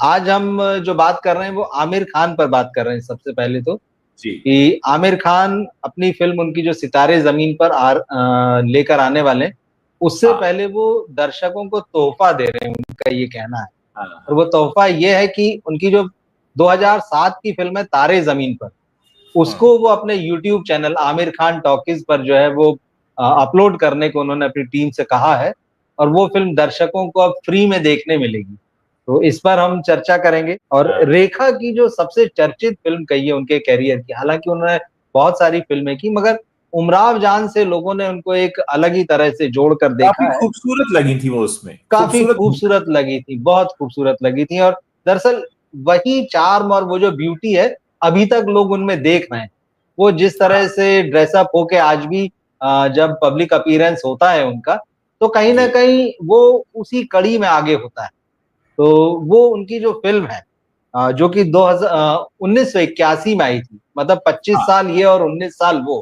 आज हम जो बात कर रहे हैं वो आमिर खान पर बात कर रहे हैं सबसे पहले तो, जी। कि आमिर खान अपनी फ़िल्म उनकी जो सितारे ज़मीन पर लेकर आने वाले हैं, उससे हाँ, पहले वो दर्शकों को तोहफ़ा दे रहे हैं, उनका ये कहना है। हाँ, और वो हाँ, तोहफ़ा ये है कि उनकी जो 2007 की फ़िल्म है तारे ज़मीन पर, हाँ, उसको वो अपने YouTube channel Aamir Khan talkies पर जो है वो अपलोड करने को उन्होंने अपनी टीम से कहा है और वो फ़िल्म दर्शकों को अब फ्री में देखने मिलेगी। तो इस पर हम चर्चा करेंगे और हाँ, रेखा की जो सबसे चर्चित फ़िल्म कही है उनके करियर की, हालाँकि उन्होंने बहुत सारी फ़िल्में की मगर उमराव जान से लोगों ने उनको एक अलग ही तरह से जोड़कर काफ़ी देखा है। खूबसूरत लगी थी वो उसमें, काफ़ी खूबसूरत भूमिका खूबसूरत लगी थी, बहुत खूबसूरत लगी थी और दरअसल वही चार्म और वो जो ब्यूटी है, अभी तक लोग उनमें देख रहे हैं। वो जिस तरह हाँ, से ड्रेस अप होके आज भी जब पब्लिक अपीयरेंस होता है उनका, तो कहीं न जी, कहीं वो उसी कड़ी में आगे होता है। तो वो उनकी जो फ़िल्म है जो कि 1981 में आई थी, मतलब 25 हाँ, साल ये और 19 साल वो।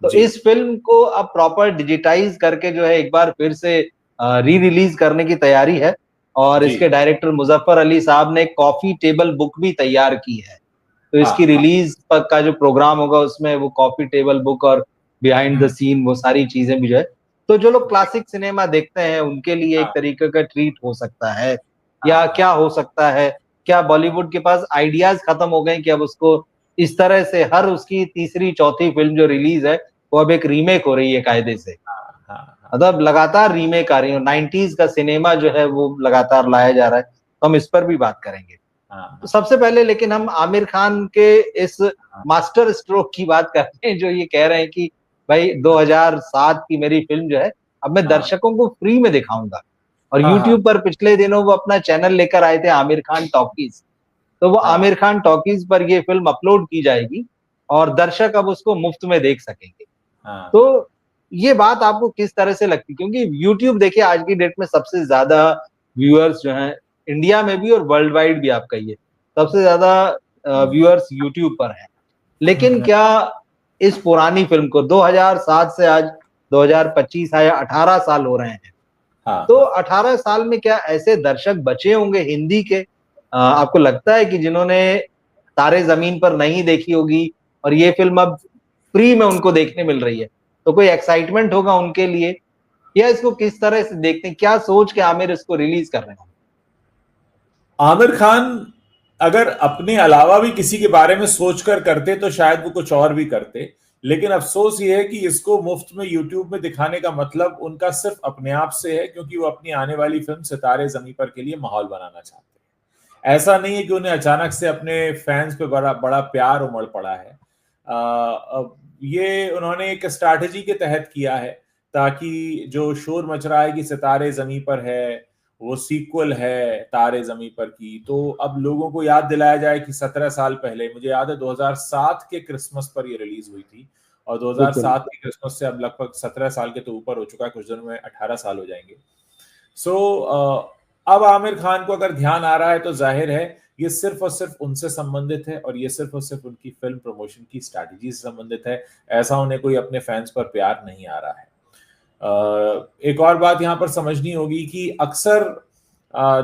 तो जी, इस फ़िल्म को अब प्रॉपर डिजिटाइज़ करके जो है एक बार फिर से री-रिलीज़ करने की तैयारी है और जी, इसके डायरेक्टर मुज़फ़्फ़र अली साहब ने कॉफ़ी टेबल बुक भी तैयार की है। तो हाँ, इसकी हाँ, रिलीज़ प का जो प्रोग्राम होगा उसमें वो कॉफ़ी टेबल बुक और बिहाइंड द हुँ, सीन वो सारी चीज़ें भी जो है तो जो लोग क्लासिक सिनेमा देखते हैं उनके लिए एक हाँ, तरीके का ट्रीट हो सकता है। हाँ, या हाँ, क्या हो सकता है? क्या बॉलीवुड के पास आइडियाज़ खत्म हो गए कि अब उसको इस तरह से हर उसकी तीसरी चौथी फ़िल्म जो रिलीज़ है वो अब एक रीमेक हो रही है कायदे से। हाँ, हाँ, हाँ, मतलब लगातार रीमेक आ रही है और 90s का सिनेमा जो है वो लगातार लाया जा रहा है। तो हम इस पर भी बात करेंगे। हाँ, तो हाँ, सबसे पहले लेकिन हम आमिर खान के इस हाँ, मास्टर स्ट्रोक की बात करते हैं जो ये कह रहे हैं कि भाई 2007 की मेरी फ़िल्म जो है अब मैं हाँ, दर्शकों को फ्री में दिखाऊँगा। और हाँ, हाँ, यूट्यूब पर पिछले दिनों वो अपना चैनल लेकर आए थे आमिर खान टॉकीज़। तो वो हाँ, आमिर खान टॉकीज़ पर ये फ़िल्म अपलोड की जाएगी और दर्शक अब उसको मुफ़्त में देख सकेंगे। हाँ, तो ये बात आपको किस तरह से लगती है? क्योंकि यूट्यूब देखिए आज की डेट में सबसे ज़्यादा व्यूअर्स जो हैं इंडिया में भी और वर्ल्ड वाइड भी आप कहिए, सबसे ज़्यादा हुँ, व्यूअर्स यूट्यूब पर हैं। हुँ, लेकिन हुँ, क्या इस पुरानी फ़िल्म को 2007 से आज 2025 आया 18 साल हो रहे हैं। हाँ, तो हाँ। 18 साल में क्या ऐसे दर्शक बचे होंगे हिंदी के आपको लगता है कि जिन्होंने तारे ज़मीन पर नहीं देखी होगी और ये फ़िल्म अब फ्री में उनको देखने मिल रही है, तो कोई एक्साइटमेंट होगा उनके लिए या इसको किस तरह से देखते हैं? क्या सोच के आमिर इसको रिलीज़ कर रहे हैं? आमिर खान अगर अपने अलावा भी किसी के बारे में सोचकर करते तो शायद वो कुछ और भी करते, लेकिन अफसोस ये है कि इसको मुफ्त में यूट्यूब में दिखाने का मतलब उनका सिर्फ अपने आप से है, क्योंकि वो अपनी आने वाली फिल्म सितारे जमी पर के लिए माहौल बनाना चाहते हैं। ऐसा नहीं है कि उन्हें अचानक से अपने फैंस पे बड़ा बड़ा प्यार उमड़ पड़ा है। ये उन्होंने एक स्ट्रैटेजी के तहत किया है, ताकि जो शोर मच रहा है कि सितारे जमी पर है, वो सीक्वल है तारे जमी पर की, तो अब लोगों को याद दिलाया जाए कि 17 साल पहले, मुझे याद है 2007 के क्रिसमस पर ये रिलीज हुई थी और बिल्कुल। 2007 के क्रिसमस से अब लगभग 17 साल के तो ऊपर हो चुका है, कुछ दिनों में 18 साल हो जाएंगे। सो अब आमिर खान को अगर ध्यान आ रहा है तो जाहिर है ये सिर्फ और सिर्फ उनसे संबंधित है और ये सिर्फ और सिर्फ उनकी फिल्म प्रमोशन की स्ट्रैटेजी से संबंधित है। ऐसा उन्हें कोई अपने फैंस पर प्यार नहीं आ रहा है। एक और बात यहाँ पर समझनी होगी कि अक्सर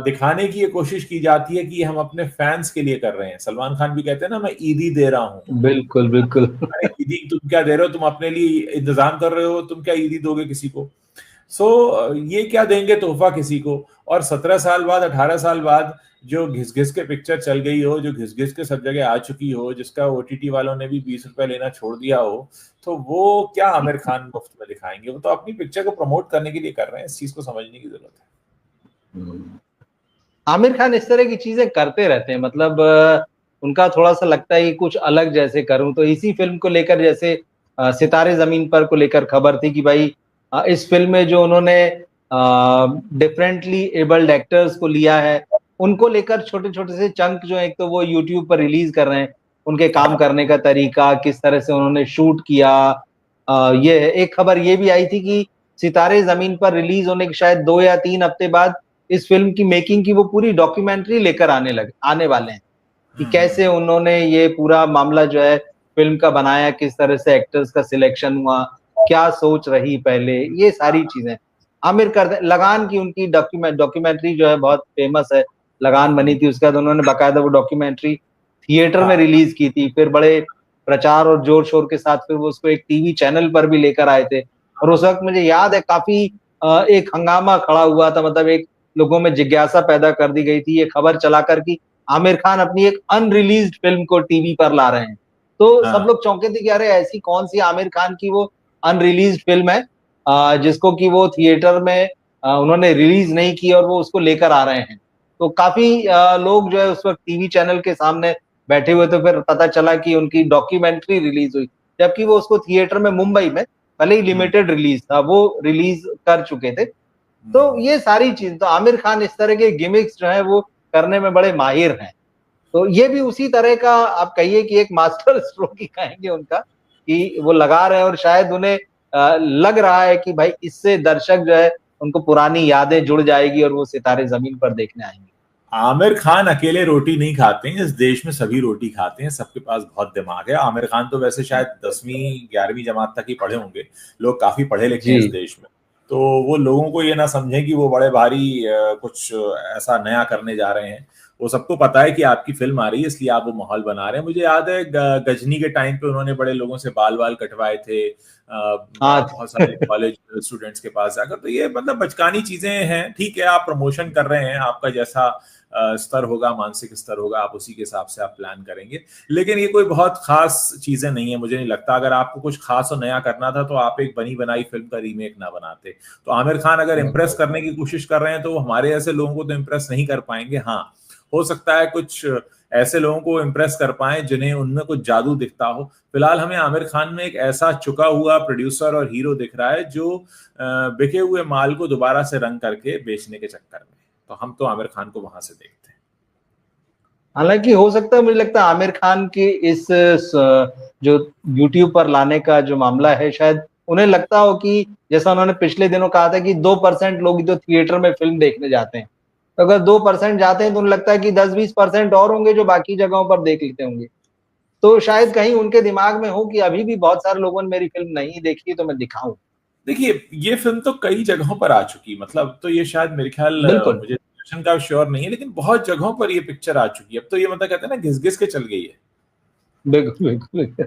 दिखाने की ये कोशिश की जाती है कि हम अपने फैंस के लिए कर रहे हैं। सलमान खान भी कहते हैं ना, मैं ईदी दे रहा हूँ। बिल्कुल, बिल्कुल। अरे ईदी तुम क्या दे रहे हो? तुम अपने लिए इंतजाम कर रहे हो, तुम क्या ईदी दोगे किसी को? ये क्या देंगे तोहफा किसी को? और 17 साल बाद, 18 साल बाद जो घिस घिस के पिक्चर चल गई हो, जो घिस घिस के सब जगह आ चुकी हो, जिसका ओटीटी वालों ने भी 20 रुपए लेना छोड़ दिया हो, तो वो क्या आमिर खान मुफ्त में दिखाएंगे? वो तो अपनी पिक्चर को प्रमोट करने के लिए कर रहे हैं। इस चीज को समझने की जरूरत है। आमिर खान इस तरह की चीज़ें करते रहते हैं मतलब उनका थोड़ा-सा लगता है कि कुछ अलग जैसे करूँ, तो इसी फ़िल्म को लेकर जैसे सितारे ज़मीन पर को लेकर खबर थी कि भाई इस फ़िल्म में जो उन्होंने डिफरेंटली एबल्ड एक्टर्स को लिया है, उनको लेकर छोटे-छोटे से चंक जो हैं, एक तो वो यूट्यूब पर रिलीज़ कर रहे हैं, उनके काम हाँ, करने का तरीका, किस तरह से उन्होंने शूट किया। ये है। एक खबर ये भी आई थी कि सितारे ज़मीन पर रिलीज़ होने के शायद 2 या 3 हफ्ते बाद इस फ़िल्म की मेकिंग की वो पूरी डॉक्यूमेंट्री लेकर आने वाले हैं, कि कैसे उन्होंने ये पूरा मामला जो है फ़िल्म का बनाया, किस तरह से एक्टर्स का सिलेक्शन हुआ, क्या सोच रही पहले, ये सारी चीज़ें। आमिर कर लगान की उनकी डॉक्यूमेंट्री जो है बहुत फ़ेमस है, लगान बनी थी, उसके बाद उन्होंने बाकायदा वो डॉक्यूमेंट्री थिएटर में रिलीज की थी, फिर बड़े प्रचार और जोर शोर के साथ फिर वो उसको एक टीवी चैनल पर भी लेकर आए थे। और उस वक्त मुझे याद है काफी एक हंगामा खड़ा हुआ था, मतलब एक लोगों में जिज्ञासा पैदा कर दी गई थी ये खबर चलाकर कि आमिर खान अपनी एक अनरिलीज्ड फिल्म को टीवी पर ला रहे हैं। तो सब लोग चौंके थे कि अरे ऐसी कौन सी आमिर खान की वो अनरिलीज्ड फिल्म है जिसको कि वो थिएटर में उन्होंने रिलीज नहीं की और वो उसको लेकर आ रहे हैं। तो काफी लोग जो है उस वक्त टीवी चैनल के सामने बैठे हुए, तो फिर पता चला कि उनकी डॉक्यूमेंट्री रिलीज हुई, जबकि वो उसको थिएटर में मुंबई में भले ही लिमिटेड रिलीज था वो रिलीज कर चुके थे। तो ये सारी चीज, तो आमिर खान इस तरह के गिमिक्स जो है वो करने में बड़े माहिर हैं। तो ये भी उसी तरह का आप कहिए कि एक मास्टर स्ट्रोक ही कहेंगे उनका, कि वो लगा रहे हैं और शायद उन्हें लग रहा है कि भाई इससे दर्शक जो है उनको पुरानी यादें जुड़ जाएगी और वो सितारे जमीन पर देखने आएंगे। आमिर खान अकेले रोटी नहीं खाते हैं, इस देश में सभी रोटी खाते हैं, सबके पास बहुत दिमाग है। आमिर खान तो वैसे शायद 10वीं 11वीं जमात तक ही पढ़े होंगे, लोग काफी पढ़े लिखे हैं इस देश में। तो वो लोगों को ये ना समझें कि वो बड़े भारी कुछ ऐसा नया करने जा रहे हैं। वो सबको पता है कि आपकी फिल्म आ रही है, इसलिए आप वो माहौल बना रहे हैं। मुझे याद है गजनी के टाइम पे उन्होंने बड़े लोगों से बाल बाल कटवाए थे, बहुत सारे कॉलेज स्टूडेंट्स के पास जाकर। तो ये मतलब बचकानी चीजें हैं। ठीक है, आप प्रमोशन कर रहे हैं, आपका जैसा स्तर होगा, मानसिक स्तर होगा, आप उसी के हिसाब से आप प्लान करेंगे, लेकिन ये कोई बहुत खास चीजें नहीं है। मुझे नहीं लगता अगर आपको कुछ खास और नया करना था तो आप एक बनी बनाई फिल्म का रीमेक ना बनाते। तो आमिर खान अगर इम्प्रेस करने की कोशिश कर रहे हैं तो हमारे ऐसे लोगों को तो इम्प्रेस नहीं कर पाएंगे। हाँ, हो सकता है कुछ ऐसे लोगों को इम्प्रेस कर पाए जिन्हें उनमें कुछ जादू दिखता हो। फिलहाल हमें आमिर खान में एक ऐसा चुका हुआ प्रोड्यूसर और हीरो दिख रहा है जो बिके हुए माल को दोबारा से रंग करके बेचने के चक्कर में। तो हम तो आमिर खान को वहां से देखते हैं। हालांकि हो सकता है, मुझे लगता है आमिर खान के इस जो यूट्यूब पर लाने का जो मामला है, शायद उन्हें लगता हो कि जैसा उन्होंने पिछले दिनों कहा था कि 2% लोग जो थिएटर में फिल्म देखने जाते हैं, तो अगर 2% जाते हैं तो उन्हें लगता है कि 10-20% और होंगे जो बाकी जगहों पर देख लेते होंगे। तो शायद कहीं उनके दिमाग में हो कि अभी भी बहुत सारे लोगों ने मेरी फिल्म नहीं देखी तो मैं दिखाऊं। देखिए, ये फिल्म तो कई जगहों पर आ चुकी, मतलब तो ये शायद मेरे ख्याल, बिल्कुल मुझे का श्योर नहीं है, लेकिन बहुत जगहों पर ये पिक्चर आ चुकी है। अब तो ये मतलब कहते हैं ना, घिस घिस के चल गई है। बिल्कुल बिल्कुल।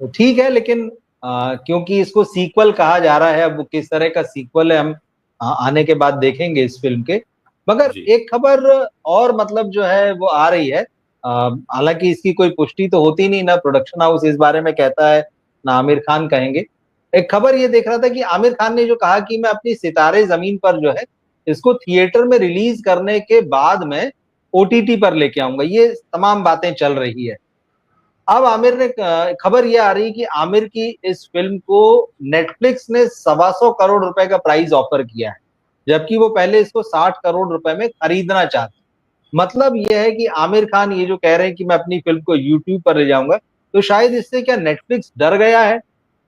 तो ठीक है, लेकिन क्योंकि इसको सीक्वल कहा जा रहा है, अब वो किस तरह का सीक्वल है हम आने के बाद देखेंगे इस फिल्म के। मगर एक खबर और मतलब जो है वो आ रही है, हालांकि इसकी कोई पुष्टि तो होती नहीं, ना प्रोडक्शन हाउस इस बारे में कहता है ना आमिर खान कहेंगे। एक खबर ये देख रहा था कि आमिर खान ने जो कहा कि मैं अपनी सितारे जमीन पर जो है इसको थिएटर में रिलीज करने के बाद में ओटीटी पर लेके आऊंगा, ये तमाम बातें चल रही है। अब आमिर ने खबर ये आ रही कि आमिर की इस फिल्म को नेटफ्लिक्स ने 125 करोड़ रुपए का प्राइस ऑफर किया है, जबकि वो पहले इसको 60 करोड़ रुपए में खरीदना चाहते। मतलब ये है कि आमिर खान ये जो कह रहे हैं कि मैं अपनी फिल्म को यूट्यूब पर ले जाऊंगा, तो शायद इससे क्या नेटफ्लिक्स डर गया है,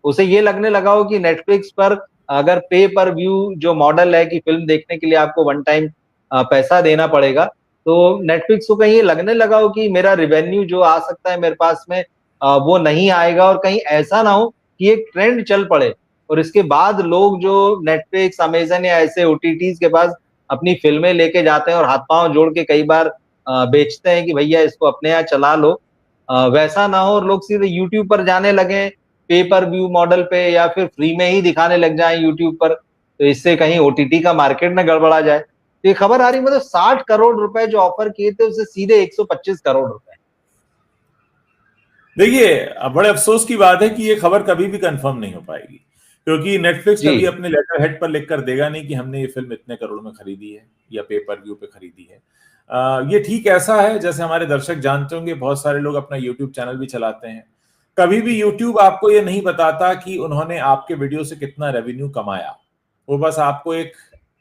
उसे ये लगने लगा हो कि नेटफ्लिक्स पर अगर पे पर व्यू जो मॉडल है कि फिल्म देखने के लिए आपको वन टाइम पैसा देना पड़ेगा, तो नेटफ्लिक्स को कहीं ये लगने लगा हो कि मेरा रिवेन्यू जो आ सकता है मेरे पास में वो नहीं आएगा, और कहीं ऐसा ना हो कि एक ट्रेंड चल पड़े और इसके बाद लोग जो नेटफ्लिक्स, अमेजन या ऐसे ओटीटीज के पास अपनी फिल्में लेके जाते हैं और हाथ पांव जोड़ के कई बार बेचते हैं कि भैया इसको अपने यहाँ चला लो, वैसा ना हो और लोग सीधे यूट्यूब पर जाने लगे पे पर व्यू मॉडल पे, या फिर फ्री में ही दिखाने लग जाए यूट्यूब पर, तो इससे कहीं ओटीटी का मार्केट न गड़बड़ा जाए। तो ये खबर आ रही, मतलब 60 करोड़ रुपए जो ऑफर किए थे उसे सीधे 125 करोड़ रुपए। देखिए, अब बड़े अफसोस की बात है कि ये खबर कभी भी कंफर्म नहीं हो पाएगी, क्योंकि नेटफ्लिक्स कभी अपने लेटर हेड पर लिख कर देगा नहीं कि हमने ये फिल्म इतने करोड़ में खरीदी है या पे पर व्यू पे खरीदी है। ये ठीक ऐसा है जैसे हमारे दर्शक जानते होंगे, बहुत सारे लोग अपना यूट्यूब चैनल भी चलाते हैं। कभी भी यूट्यूब आपको ये नहीं बताता कि उन्होंने आपके वीडियो से कितना रेवेन्यू कमाया। वो बस आपको एक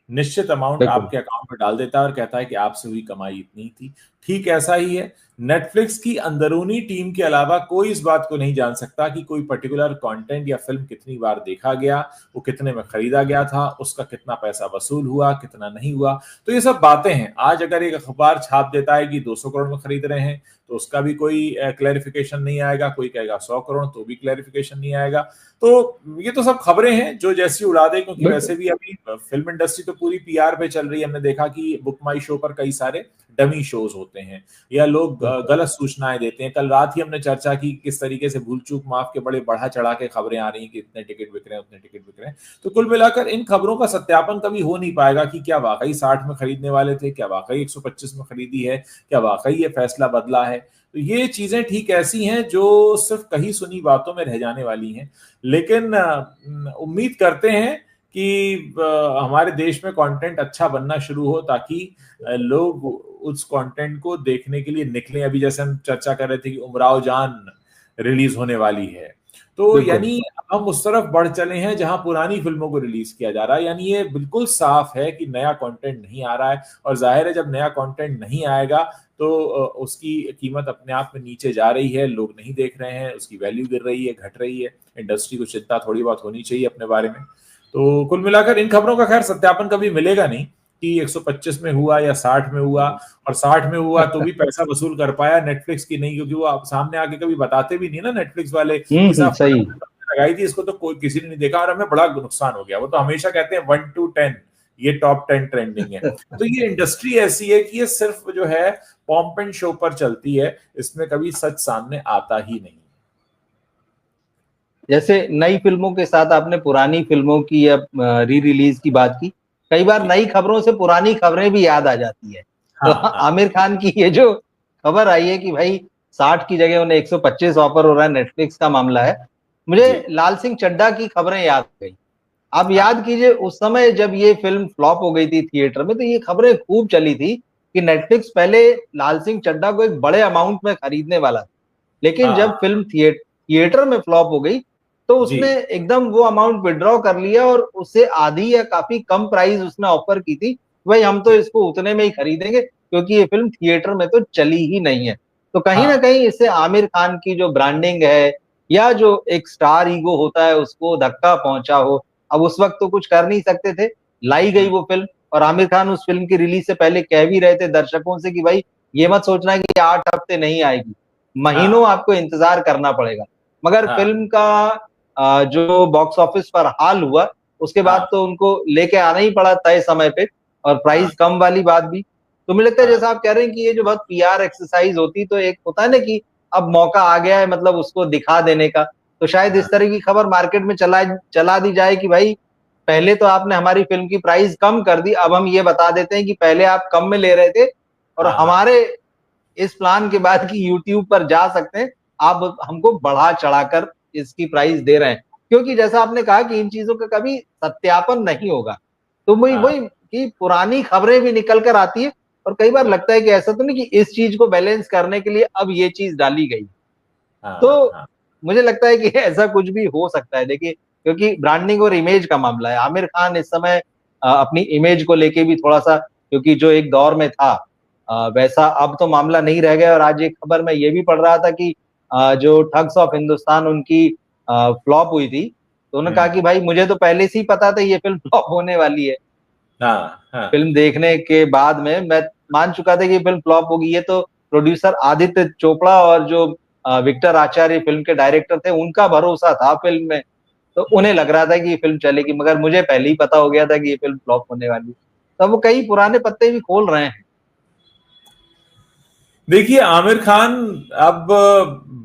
निश्चित अमाउंट आपके अकाउंट में डाल देता है और कहता है कि आपसे हुई कमाई इतनी थी। ठीक ऐसा ही है, नेटफ्लिक्स की अंदरूनी टीम के अलावा कोई इस बात को नहीं जान सकता कि कोई पर्टिकुलर कंटेंट या फिल्म कितनी बार देखा गया, वो कितने में खरीदा गया था, उसका कितना पैसा वसूल हुआ, कितना नहीं हुआ। तो ये सब बातें हैं। आज अगर एक अखबार छाप देता है कि 200 करोड़ में खरीद रहे हैं, तो उसका भी कोई क्लैरिफिकेशन नहीं आएगा। कोई कहेगा 100 करोड़, तो भी क्लैरिफिकेशन नहीं आएगा। तो ये तो सब खबरें हैं जो जैसी उड़ा दे, क्योंकि वैसे भी अभी फिल्म इंडस्ट्री तो पूरी पीआर पे चल रही है। हमने देखा कि बुक माई शो पर कई सारे डमी शोज होते हैं या लोग गलत सूचनाएं देते हैं। कल रात ही हमने चर्चा की किस तरीके से भूल चूक माफ के बड़े बढ़ा चढ़ा के खबरें आ रही हैं कि इतने टिकट बिक रहे हैं, उतने टिकट बिक रहे हैं। तो कुल मिलाकर इन खबरों का सत्यापन कभी हो नहीं पाएगा कि क्या वाकई 60 में खरीदने वाले थे, क्या वाकई 125 में खरीदी है, क्या वाकई ये फैसला बदला है। तो ये चीजें ठीक ऐसी हैं जो सिर्फ कही सुनी बातों में रह जाने वाली हैं। लेकिन उम्मीद करते हैं कि हमारे देश में कंटेंट अच्छा बनना शुरू हो ताकि लोग उस कंटेंट को देखने के लिए निकलें। अभी जैसे हम चर्चा कर रहे थे कि उमराव जान रिलीज होने वाली है, तो यानी हम उस तरफ बढ़ चले हैं जहां पुरानी फिल्मों को रिलीज किया जा रहा है। यानी ये बिल्कुल साफ है कि नया कंटेंट नहीं आ रहा है, और जाहिर है जब नया कंटेंट नहीं आएगा तो उसकी कीमत अपने आप में नीचे जा रही है, लोग नहीं देख रहे हैं, उसकी वैल्यू गिर रही है, घट रही है। इंडस्ट्री को चिंता थोड़ी बहुत होनी चाहिए अपने बारे में। तो कुल मिलाकर इन खबरों का खैर सत्यापन कभी मिलेगा नहीं कि 125 में हुआ या 60 में हुआ, और 60 में हुआ तो भी पैसा वसूल कर पाया नेटफ्लिक्स की नहीं, क्योंकि वो आप सामने आके कभी बताते भी नहीं ना नेटफ्लिक्स वाले कि सही लगाई थी इसको तो कोई किसी ने नहीं देखा और हमें बड़ा नुकसान हो गया। वो तो हमेशा कहते हैं 1 to 10 ये टॉप 10 ट्रेंडिंग है। तो ये इंडस्ट्री ऐसी है कि ये सिर्फ जो है पॉम्प एंड शो पर चलती है, इसमें कभी सच सामने आता ही नहीं। जैसे नई फिल्मों के साथ आपने पुरानी फिल्मों की या री रिलीज की बात की, कई बार नई खबरों से पुरानी खबरें भी याद आ जाती है। तो आमिर खान की ये जो खबर आई है कि भाई 60 की जगह उन्हें 125 ऑफर हो रहा है, नेटफ्लिक्स का मामला है, मुझे लाल सिंह चड्ढा की खबरें याद आ गई। आप याद कीजिए उस समय जब ये फिल्म फ्लॉप हो गई थी थिएटर में, तो ये खबरें खूब चली थी कि नेटफ्लिक्स पहले लाल सिंह चड्ढा को एक बड़े अमाउंट में खरीदने वाला था, लेकिन जब फिल्म थिएटर में फ्लॉप हो गई तो उसने एकदम वो अमाउंट विड्रॉ कर लिया और उससे आधी या काफी कम प्राइस उसने ऑफर की थी, भाई हम तो इसको उतने में ही खरीदेंगे क्योंकि ये फिल्म थिएटर में तो चली ही नहीं है। तो कहीं ना कहीं इससे आमिर खान की जो ब्रांडिंग है या जो एक स्टार ईगो होता है उसको धक्का पहुंचा हो। अब उस वक्त तो कुछ कर नहीं सकते थे, लाई गई वो फिल्म, और आमिर खान उस फिल्म की रिलीज से पहले कह भी रहे थे दर्शकों से कि भाई ये मत सोचना कि 8 हफ्ते नहीं आएगी, महीनों आपको इंतजार करना पड़ेगा। मगर फिल्म का जो बॉक्स ऑफिस पर हाल हुआ उसके बाद तो उनको लेके आना ही पड़ा तय समय पे, और प्राइस कम वाली बात भी। तो मुझे लगता है जैसा आप कह रहे हैं कि ये जो बहुत पीआर एक्सरसाइज होती, तो एक होता है ना कि अब मौका आ गया है मतलब उसको दिखा देने का, तो शायद इस तरह की खबर मार्केट में चला दी जाए कि भाई पहले तो आपने हमारी फिल्म की प्राइस कम कर दी, अब हम ये बता देते हैं कि पहले आप कम में ले रहे थे और हमारे इस प्लान के बाद कि यूट्यूब पर जा सकते हैं, आप हमको बढ़ा चढ़ाकर इसकी प्राइस दे रहे हैं। क्योंकि जैसा आपने कहा कि इन चीजों का कभी सत्यापन नहीं होगा, तो वही कि पुरानी खबरें भी निकल कर आती है, और कई बार लगता है कि ऐसा तो नहीं कि इस चीज को बैलेंस करने के लिए अब ये चीज डाली गई। तो मुझे लगता है कि ऐसा कुछ भी हो सकता है। देखिए, क्योंकि ब्रांडिंग और इमेज का मामला है, आमिर खान इस समय अपनी इमेज को लेके भी थोड़ा सा, क्योंकि जो एक दौर में था वैसा अब तो मामला नहीं रह गया। और आज एक खबर में ये भी पढ़ रहा था कि जो ठग्स ऑफ हिंदुस्तान उनकी फ्लॉप हुई थी, तो उन्होंने कहा कि भाई मुझे तो पहले से ही पता था ये फिल्म फ्लॉप होने वाली है। फिल्म देखने के बाद में मैं मान चुका था कि ये फिल्म फ्लॉप होगी। ये तो प्रोड्यूसर आदित्य चोपड़ा और जो विक्टर आचार्य फिल्म के डायरेक्टर थे उनका भरोसा था फिल्म में, तो उन्हें लग रहा था कि ये फिल्म चलेगी, मगर मुझे पहले ही पता हो गया था कि ये फिल्म फ्लॉप होने वाली। तो वो कई पुराने पत्ते भी खोल रहे हैं। देखिए, आमिर खान अब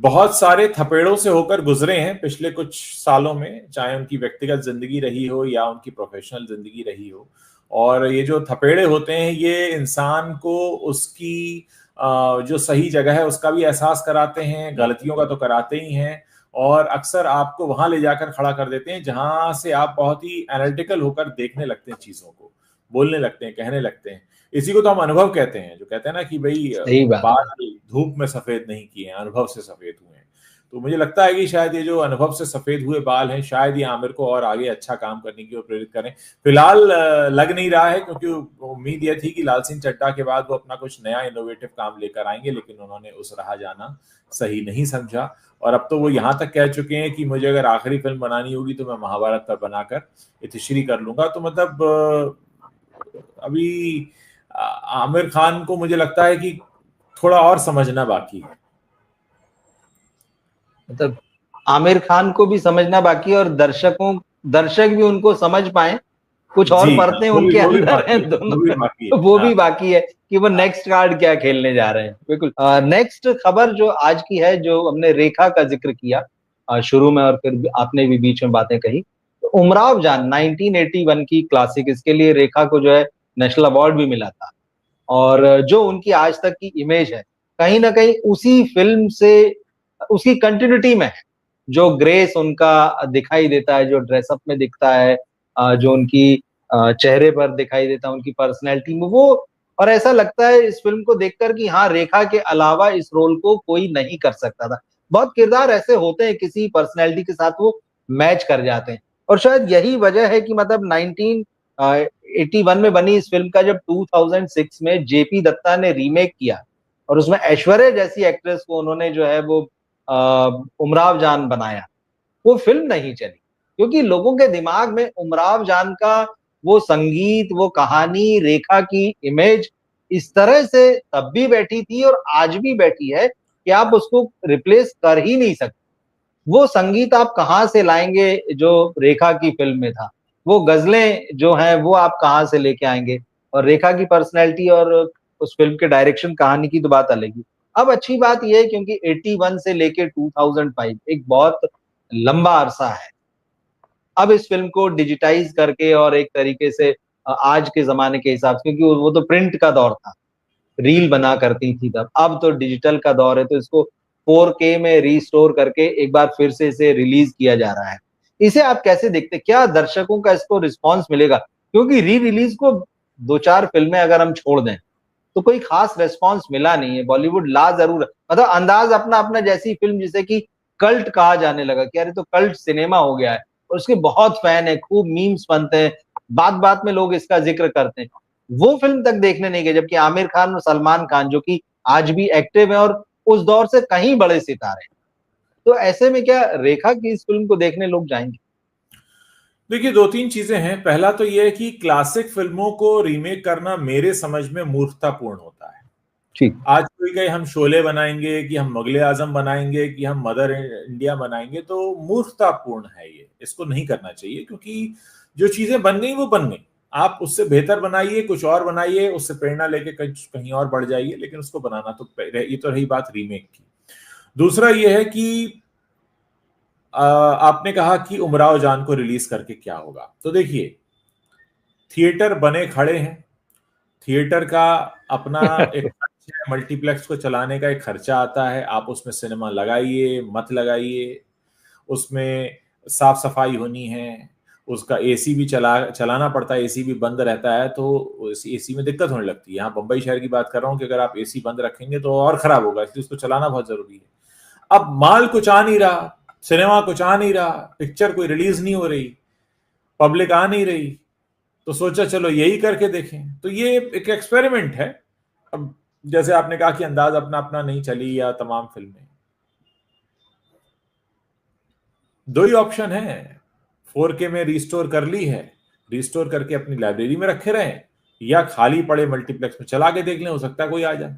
बहुत सारे थपेड़ों से होकर गुजरे हैं पिछले कुछ सालों में, चाहे उनकी व्यक्तिगत जिंदगी रही हो या उनकी प्रोफेशनल जिंदगी रही हो। और ये जो थपेड़े होते हैं ये इंसान को उसकी जो सही जगह है उसका भी एहसास कराते हैं, गलतियों का तो कराते ही हैं, और अक्सर आपको वहां ले जाकर खड़ा कर देते हैं जहां से आप बहुत ही एनालिटिकल होकर देखने लगते हैं, चीजों को बोलने लगते हैं, कहने लगते हैं। इसी को तो हम अनुभव कहते हैं, जो कहते हैं ना कि भाई बाल धूप में सफेद नहीं किए हैं, अनुभव से सफेद हुए हैं। तो मुझे लगता है कि शायद ये जो अनुभव से सफेद हुए बाल हैं, शायद ये आमिर को और आगे अच्छा काम करने की ओर प्रेरित करें। फिलहाल लग नहीं रहा है, क्योंकि उम्मीद ये थी कि लाल सिंह चड्ढा के बाद वो अपना कुछ नया इनोवेटिव काम लेकर आएंगे, लेकिन उन्होंने उस राह जाना सही नहीं समझा। और अब तो वो यहाँ तक कह चुके हैं कि मुझे अगर आखिरी फिल्म बनानी होगी तो मैं महाभारत पर बनाकर इतिश्री कर लूंगा। तो मतलब अभी आमिर खान को मुझे लगता है कि थोड़ा और समझना बाकी है। मतलब आमिर खान को भी समझना बाकी है, और दर्शक भी उनको समझ पाए कुछ और जी हाँ, परतें उनके अंदर हैं दोनों, वो भी बाकी है। वो हाँ। भी बाकी है कि वो नेक्स्ट कार्ड क्या खेलने जा रहे हैं। बिल्कुल। नेक्स्ट खबर जो आज की है, जो हमने रेखा का जिक्र किया शुरू में और फिर आपने भी बीच में बातें कही, तो उमराव जान 1981 की क्लासिक, इसके लिए रेखा को जो है नेशनल अवार्ड भी मिला था। और जो उनकी आज तक की इमेज है, कहीं न कहीं उसी फ़िल्म से उसकी कंटिन्यूटी में है। जो ग्रेस उनका दिखाई देता है, जो ड्रेसअप में दिखता है, जो उनकी चेहरे पर दिखाई देता है, उनकी पर्सनैलिटी में वो, और ऐसा लगता है इस फ़िल्म को देखकर कि हाँ, रेखा के अलावा इस रोल को कोई नहीं कर सकता था। बहुत किरदार ऐसे होते हैं किसी पर्सनैलिटी के साथ वो मैच कर जाते हैं, और शायद यही वजह है कि मतलब 81 में बनी इस फ़िल्म का जब 2006 में जेपी दत्ता ने रीमेक किया और उसमें ऐश्वर्या जैसी एक्ट्रेस को उन्होंने जो है वो उमराव जान बनाया, वो फ़िल्म नहीं चली। क्योंकि लोगों के दिमाग में उमराव जान का वो संगीत, वो कहानी, रेखा की इमेज इस तरह से तब भी बैठी थी और आज भी बैठी है कि आप उसको रिप्लेस कर ही नहीं सकते। वो संगीत आप कहाँ से लाएँगे जो रेखा की फ़िल्म में था? वो गज़लें जो हैं वो आप कहाँ से लेके आएँगे? और रेखा की पर्सनैलिटी और उस फ़िल्म के डायरेक्शन, कहानी की तो बात अलग ही। अब अच्छी बात ये है क्योंकि 81 से लेके 2005 एक बहुत लंबा अरसा है। अब इस फ़िल्म को डिजिटाइज़ करके और एक तरीके से आज के ज़माने के हिसाब से, क्योंकि वो तो प्रिंट का दौर था। रील बना करती थी तब। अब तो डिजिटल का दौर है, तो इसको 4K में रिस्टोर करके एक बार फिर से इसे रिलीज़ किया जा रहा है। इसे आप कैसे देखते हैं? क्या दर्शकों का इसको रिस्पॉन्स मिलेगा? क्योंकि री-रिलीज़ को 2-4 फ़िल्में अगर हम छोड़ दें, तो कोई ख़ास रिस्पॉन्स मिला नहीं है। बॉलीवुड ला ज़रूर है। मतलब अंदाज़ अपना-अपना, जैसी फ़िल्म जिसे कि कल्ट कहा जाने लगा कि अरे तो कल्ट सिनेमा हो गया है और उसके बहुत फ़ैन हैं, खूब मीम्स बनते हैं, बात-बात में लोग इसका ज़िक्र करते हैं। वो फ़िल्म तक देखने नहीं गए, जबकि आमिर खान और सलमान खान जो कि आज भी एक्टिव हैं और उस दौर से कहीं बड़े सितारे हैं। तो ऐसे में क्या रेखा की इस फ़िल्म को देखने लोग जाएँगे? देखिए, 2-3 चीज़ें हैं। पहला तो ये है कि क्लासिक फ़िल्मों को रीमेक करना मेरे समझ में मूर्खतापूर्ण होता है। ठीक। आज कोई कहे हम शोले बनाएँगे, कि हम मुग़ल-ए-आज़म बनाएँगे, कि हम मदर इंडिया बनाएँगे, तो मूर्खतापूर्ण है ये। इसको नहीं करना चाहिए क्योंकि जो चीज़ें बन गई, वो बन गई। आप उससे बेहतर बनाइए, कुछ और बनाइए, उससे प्रेरणा लेके कहीं और बढ़ जाइए, लेकिन उसको बनाना तो ये तो रही बात रीमेक की। दूसरा ये है कि आपने कहा कि उमराव जान को रिलीज़ करके क्या होगा? तो देखिए, थिएटर बने खड़े हैं। थिएटर का अपना एक खर्च है, मल्टीप्लेक्स को चलाने का एक खर्चा आता है। आप उसमें सिनेमा लगाइए, मत लगाइए, उसमें साफ-सफाई होनी है, उसका एसी भी चलाना पड़ता है, एसी भी बंद रहता है, तो उस एसी में दिक्कत होने लगती है। यहाँ बम्बई शहर की बात कर रहा हूँ कि अगर आप एसी बंद रखेंगे तो और खराब होगा, इसलिए उसको चलाना बहुत ज़रूरी है। अब माल कुछ आ नहीं रहा, सिनेमा कुछ आ नहीं रहा, पिक्चर कोई रिलीज़ नहीं हो रही, पब्लिक आ नहीं रही, तो सोचा चलो यही करके देखें। तो ये एक एक्सपेरिमेंट है। अब जैसे आपने कहा कि अंदाज अपना अपना नहीं चली या तमाम फिल्में, दो ही ऑप्शन है। 4K में रिस्टोर कर ली है, रिस्टोर करके अपनी लाइब्रेरी में रखे रहें, या खाली पड़े मल्टीप्लेक्स में चला के देख लें, हो सकता है कोई आ जाए।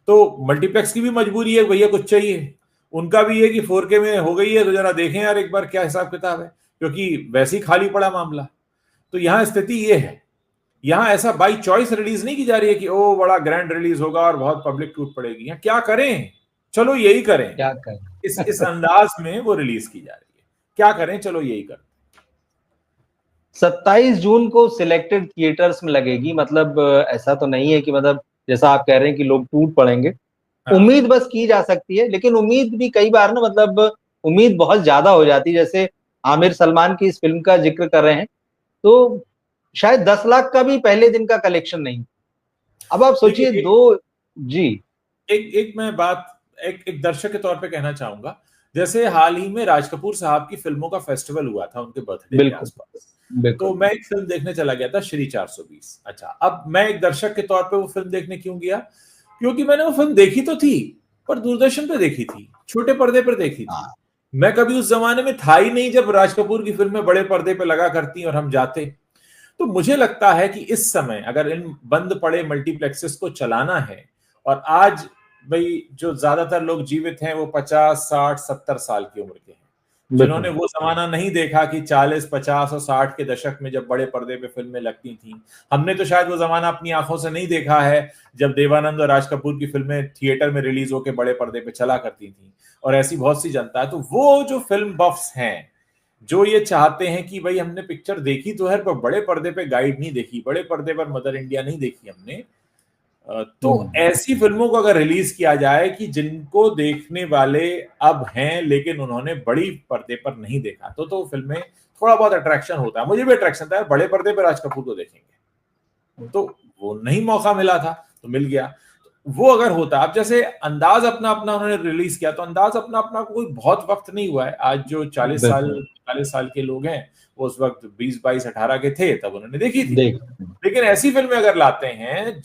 तो मल्टीप्लेक्स की भी मजबूरी है, भैया कुछ चाहिए। उनका भी है कि 4K में हो गई है तो जरा देखें यार एक बार क्या हिसाब किताब है, क्योंकि वैसे ही खाली पड़ा मामला। तो यहां स्थिति ये है, यहां ऐसा बाई चॉइस रिलीज नहीं की जा रही है कि ओ बड़ा ग्रैंड रिलीज होगा और बहुत पब्लिक टूट पड़ेगी। यहाँ क्या करें, चलो यही करें। क्या करें? इस अंदाज में वो रिलीज की जा रही है, क्या करें, चलो यही करें। 27 जून को सिलेक्टेड थिएटर्स में लगेगी। मतलब ऐसा तो नहीं है कि मतलब जैसा आप कह रहे हैं कि लोग टूट पड़ेंगे। हाँ। उम्मीद बस की जा सकती है, लेकिन उम्मीद भी कई बार ना, मतलब उम्मीद बहुत ज्यादा हो जाती है। जैसे आमिर सलमान की इस फिल्म का जिक्र कर रहे हैं, तो शायद 10 लाख का भी पहले दिन का कलेक्शन नहीं। अब आप सोचिए देखिए, दो। जी। एक एक मैं बात एक दर्शक के तौर पे कहना चाहूंगा। जैसे हाल ही में राज कपूर साहब की फिल्मों का फेस्टिवल हुआ था उनके बर्थडे के बिल्कुल। आसपास। तो बिल्कुल। मैं एक फिल्म देखने चला गया था, श्री 420। अच्छा, अब मैं एक दर्शक के तौर पे वो फिल्म देखने क्यों गया? क्योंकि मैंने वो फिल्म देखी तो थी, पर दूरदर्शन पे देखी थी, छोटे पर्दे पर देखी थी। हाँ। मैं कभी उस जमाने में था ही नहीं जब राज कपूर की फिल्में बड़े पर्दे पे लगा करती और हम जाते। तो मुझे लगता है कि इस समय अगर इन बंद पड़े मल्टीप्लेक्सेस को चलाना है, और आज भाई जो ज्यादातर लोग जीवित हैं वो 50, 60, 70 साल की उम्र के हैं, जिन्होंने वो जमाना नहीं देखा कि 40, 50 और 60 के दशक में जब बड़े पर्दे पे फिल्में लगती थी। हमने तो शायद वो जमाना अपनी आंखों से नहीं देखा है जब देवानंद और राज कपूर की फिल्में थिएटर में रिलीज होकर बड़े पर्दे पे चला करती थी, और ऐसी बहुत सी जनता है। तो वो जो फिल्म बफ्स हैं जो ये चाहते हैं कि भाई हमने पिक्चर देखी तो है पर बड़े पर्दे पे गाइड नहीं देखी, बड़े पर्दे पर मदर इंडिया नहीं देखी हमने, तो ऐसी फिल्मों को अगर रिलीज किया जाए कि जिनको देखने वाले अब हैं लेकिन उन्होंने बड़ी पर्दे पर नहीं देखा, तो फिल्में थोड़ा बहुत अट्रैक्शन होता है। मुझे भी अट्रैक्शन था, बड़े पर्दे पर राज कपूर को देखेंगे, तो वो नहीं मौका मिला था तो मिल गया। वो अगर होता, अब जैसे अंदाज अपना अपना उन्होंने रिलीज किया, तो अंदाज अपना अपना कोई बहुत वक्त नहीं हुआ है। आज जो 40 साल के लोग हैं वो उस वक्त 20, 22, 18 के थे तब उन्होंने देखी थी। लेकिन ऐसी फिल्में अगर लाते हैं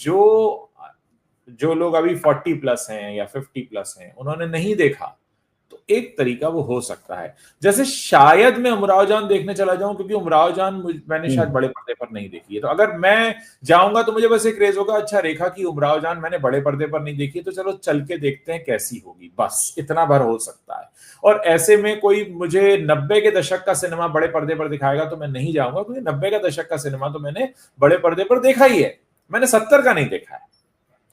जो लोग अभी 40 प्लस हैं या 50 प्लस हैं, उन्होंने नहीं देखा, तो एक तरीका वो हो सकता है। जैसे शायद मैं उमराव जान देखने चला जाऊं, क्योंकि उमराव जान मैंने शायद बड़े पर्दे पर नहीं देखी है, तो अगर मैं जाऊंगा तो मुझे बस एक क्रेज होगा, अच्छा रेखा की उमराव जान मैंने बड़े पर्दे पर नहीं देखी, तो चलो चल के देखते हैं कैसी होगी, बस इतना भर हो सकता है। और ऐसे में कोई मुझे 90 के दशक का सिनेमा बड़े पर्दे पर दिखाएगा तो मैं नहीं जाऊंगा, क्योंकि 90 का दशक का सिनेमा तो मैंने बड़े पर्दे पर देखा ही है। मैंने 70 का नहीं देखा है,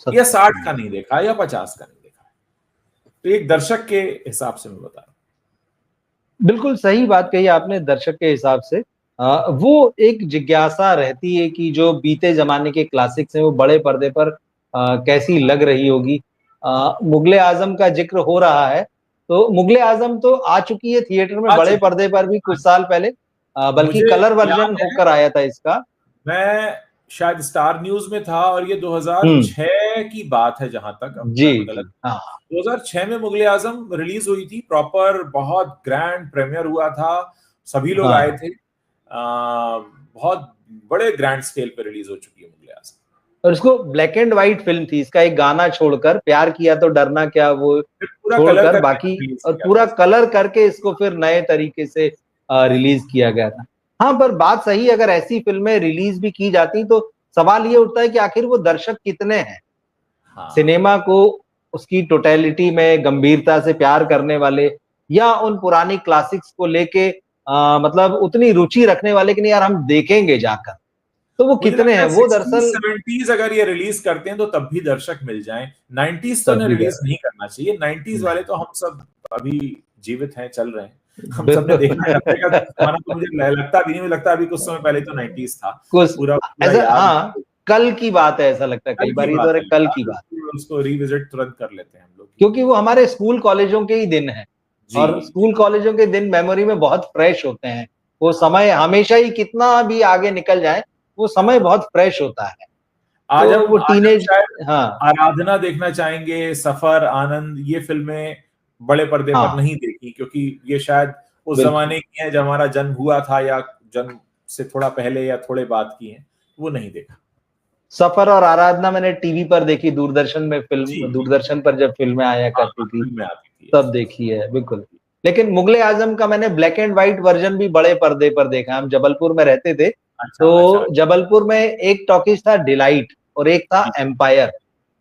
या 60 का नहीं देखा, या 50 का नहीं देखा। तो एक दर्शक के हिसाब से मैं बता रहा हूं। बिल्कुल सही बात कही आपने। दर्शक के हिसाब से वो एक जिज्ञासा रहती है कि जो बीते जमाने के क्लासिक्स हैं वो बड़े पर्दे पर कैसी लग रही होगी। मुगले आजम का जिक्र हो रहा है, तो मुगले आजम तो आ चुकी है थिएटर में बड़े पर्दे पर भी कुछ साल पहले, बल्कि कलर वर्जन होकर आया था इसका। मैं शायद स्टार न्यूज में था, और ये 2006 की बात है जहां तक, अब जी, मैं गलत, 2006 में मुगले आजम रिलीज हुई थी प्रॉपर, बहुत ग्रैंड प्रीमियर हुआ था, सभी लोग आए थे, बहुत बड़े ग्रैंड स्केल पे रिलीज हो चुकी है मुगले आजम। और इसको ब्लैक एंड व्हाइट फिल्म थी, इसका एक गाना छोड़कर, प्यार किया तो डरना क्या, वो छोड़कर बाकी, और पूरा कलर करके इसको फिर नए तरीके से रिलीज किया गया था। हाँ, पर बात सही, अगर ऐसी फिल्में रिलीज भी की जाती तो सवाल ये उठता है कि आखिर वो दर्शक कितने हैं। सिनेमा को उसकी टोटलिटी में गंभीरता से प्यार करने वाले, या उन पुरानी क्लासिक्स को लेके मतलब उतनी रुचि रखने वाले कि नहीं यार हम देखेंगे जाकर, तो वो कितने हैं। वो दरअसल 70s अगर ये रिलीज करते हैं तो तब भी दर्शक मिल जाएं, 90s तो इन्हें रिलीज नहीं करना चाहिए। 90s वाले तो हम सब अभी जीवित हैं, चल रहे हैं, हम सब ने देखा है। तो मुझे लगता भी नहीं, लगता अभी कुछ समय पहले तो 90s था पूरा ऐसा। हाँ, कल की बात है, ऐसा लगता है कई बार, ये कल की बात, उसको रिविजिट तुरंत कर लेते हैं हम लोग, क्योंकि वो हमारे स्कूल कॉलेजों के ही दिन है, और स्कूल कॉलेजों के दिन मेमोरी में बहुत फ्रेश होते हैं। वो समय हमेशा ही कितना भी आगे निकल जाए, वो समय बहुत फ्रेश होता है। आज तो वो टीनेज, हाँ, आराधना देखना चाहेंगे, सफर, आनंद, ये फिल्में बड़े पर्दे पर नहीं देखी, क्योंकि ये शायद उस जमाने की है जब हमारा जन्म हुआ था, या जन्म से थोड़ा पहले या थोड़े बाद की हैं, वो नहीं देखा। सफर और आराधना मैंने टीवी पर देखी, दूरदर्शन में फिल्म, दूरदर्शन पर जब फिल्में आया करती थी तब देखी है, बिल्कुल। लेकिन मुगले आजम का मैंने ब्लैक एंड व्हाइट वर्जन भी बड़े पर्दे पर देखा। हम जबलपुर में रहते थे, तो जबलपुर में एक टॉकीज था डिलाइट, और एक था एम्पायर,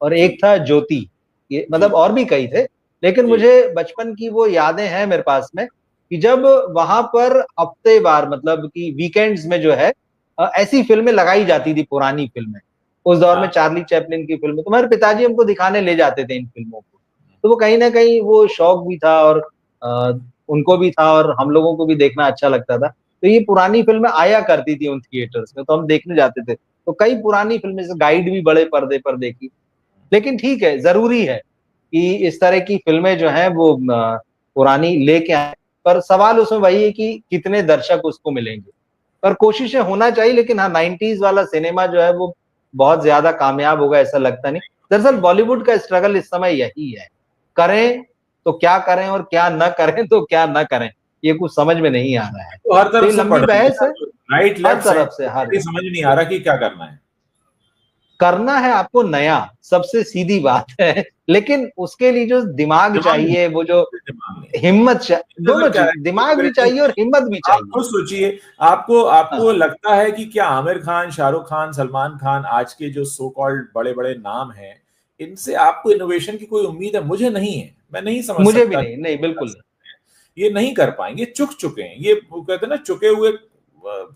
और एक था ज्योति, ये मतलब और भी कई थे। लेकिन मुझे बचपन की वो यादें हैं मेरे पास में, कि जब वहां पर हफ्तेवार, मतलब कि वीकेंड्स में जो है ऐसी फिल्में लगाई जाती थी, पुरानी फिल्में। उस दौर में चार्ली चैपलिन की फिल्में, तुम्हारे पिताजी हमको दिखाने ले जाते थे इन फिल्मों को, तो वो कहीं ना कहीं वो शौक भी था, और उनको भी था, और हम लोगों को भी देखना अच्छा लगता था। तो ये पुरानी फिल्में आया करती थी उन थिएटर्स में, तो हम देखने जाते थे। तो कई पुरानी फिल्में से गाइड भी बड़े पर्दे पर देखी। लेकिन ठीक है, जरूरी है कि इस तरह की फिल्में जो हैं वो पुरानी लेके आए, पर सवाल उसमें वही है कि कितने दर्शक उसको मिलेंगे। पर कोशिशें होना चाहिए, लेकिन हाँ, 90s वाला सिनेमा जो है वो बहुत ज्यादा कामयाब होगा ऐसा लगता नहीं। दरअसल बॉलीवुड का स्ट्रगल इस समय यही है, करें तो क्या करें और क्या न करें तो क्या न करें, ये कुछ समझ में नहीं आ रहा है। तो हर तरफ से लंबी बहस है, राइट लेफ्ट, हर तरफ से, हर समझ नहीं आ रहा कि क्या करना है। करना है आपको नया, सबसे सीधी बात है, लेकिन उसके लिए जो दिमाग चाहिए, वो जो हिम्मत, दोनों चीज, दिमाग भी चाहिए और हिम्मत भी चाहिए। आप खुद सोचिए, आपको लगता है कि क्या आमिर खान, शाहरुख खान, सलमान खान, आज के जो सो कॉल्ड बड़े बड़े नाम हैं, इनसे आपको इनोवेशन की कोई उम्मीद है? मुझे नहीं है, मैं नहीं समझ मुझे सकता। भी नहीं, बिल्कुल। ये नहीं कर पाएंगे, चुक चुके हैं। ये कहते हैं ना, चुके हुए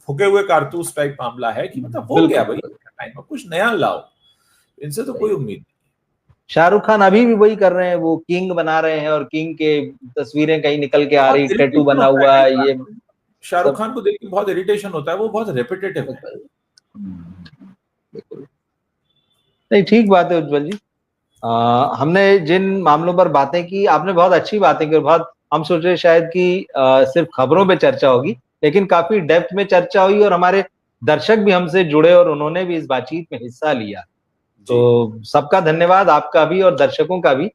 फूके हुए कारतूस टाइप मामला है कि मतलब हो गया भाई टाइम, अब कुछ नया लाओ, इनसे तो कोई उम्मीद नहीं। शाहरुख खान अभी भी वही कर रहे हैं, वो किंग बना रहे हैं और किंग के तस्वीरें कहीं निकल के आ रही, टैटू बना हुआ है, ये शाहरुख खान को देख के बहुत इरिटेशन होता है, वो बहुत रेपिटेटिव है। नहीं, ठीक बात है उज्जवल जी। हमने जिन मामलों पर बातें की, आपने बहुत अच्छी बातें की, बहुत हम सोच रहे शायद कि सिर्फ खबरों पे चर्चा होगी, लेकिन काफी डेप्थ में चर्चा हुई और हमारे दर्शक भी हमसे जुड़े और उन्होंने भी इस बातचीत में हिस्सा लिया। तो सबका धन्यवाद, आपका भी और दर्शकों का भी।